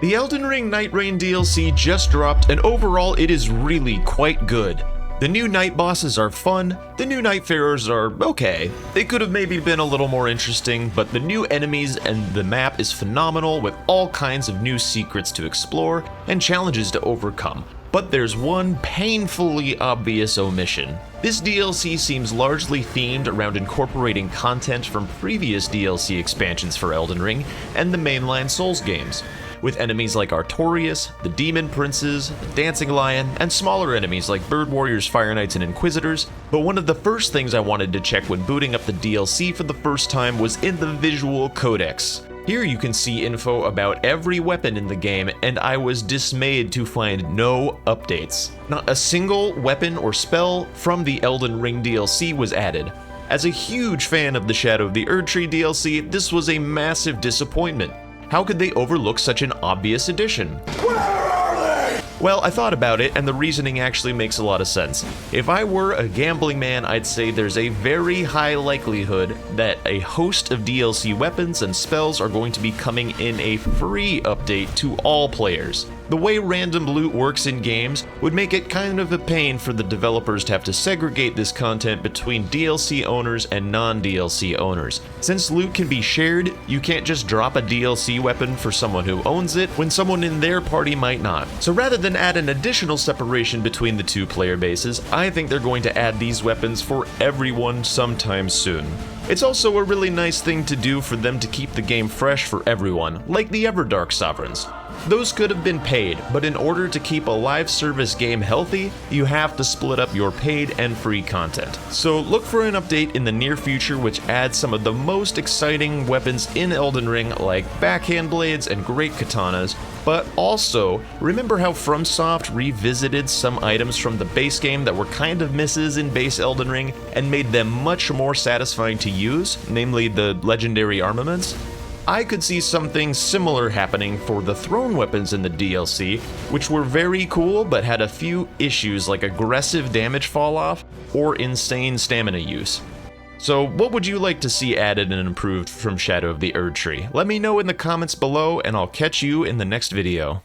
The Elden Ring Nightreign DLC just dropped, and overall it is really quite good. The new night bosses are fun, the new nightfarers are okay. They could have maybe been a little more interesting, but the new enemies and the map is phenomenal with all kinds of new secrets to explore and challenges to overcome. But there's one painfully obvious omission. This DLC seems largely themed around incorporating content from previous DLC expansions for Elden Ring and the mainline Souls games, with enemies like Artorias, the Demon Princes, the Dancing Lion, and smaller enemies like Bird Warriors, Fire Knights, and Inquisitors. But one of the first things I wanted to check when booting up the DLC for the first time was in the Visual Codex. Here you can see info about every weapon in the game, and I was dismayed to find no updates. Not a single weapon or spell from the Elden Ring DLC was added. As a huge fan of the Shadow of the Erdtree DLC, this was a massive disappointment. How could they overlook such an obvious addition? Where are they? Well, I thought about it, and the reasoning actually makes a lot of sense. If I were a gambling man, I'd say there's a very high likelihood that a host of DLC weapons and spells are going to be coming in a free update to all players. The way random loot works in games would make it kind of a pain for the developers to have to segregate this content between DLC owners and non-DLC owners. Since loot can be shared, you can't just drop a DLC weapon for someone who owns it when someone in their party might not. So rather than add an additional separation between the two player bases, I think they're going to add these weapons for everyone sometime soon. It's also a really nice thing to do for them to keep the game fresh for everyone, like the Everdark Sovereigns. Those could have been paid, but in order to keep a live service game healthy, you have to split up your paid and free content. So look for an update in the near future which adds some of the most exciting weapons in Elden Ring, like backhand blades and great katanas, but also remember how FromSoft revisited some items from the base game that were kind of misses in base Elden Ring and made them much more satisfying to use, namely the legendary armaments? I could see something similar happening for the thrown weapons in the DLC, which were very cool but had a few issues like aggressive damage falloff or insane stamina use. So what would you like to see added and improved from Shadow of the Erdtree? Let me know in the comments below, and I'll catch you in the next video.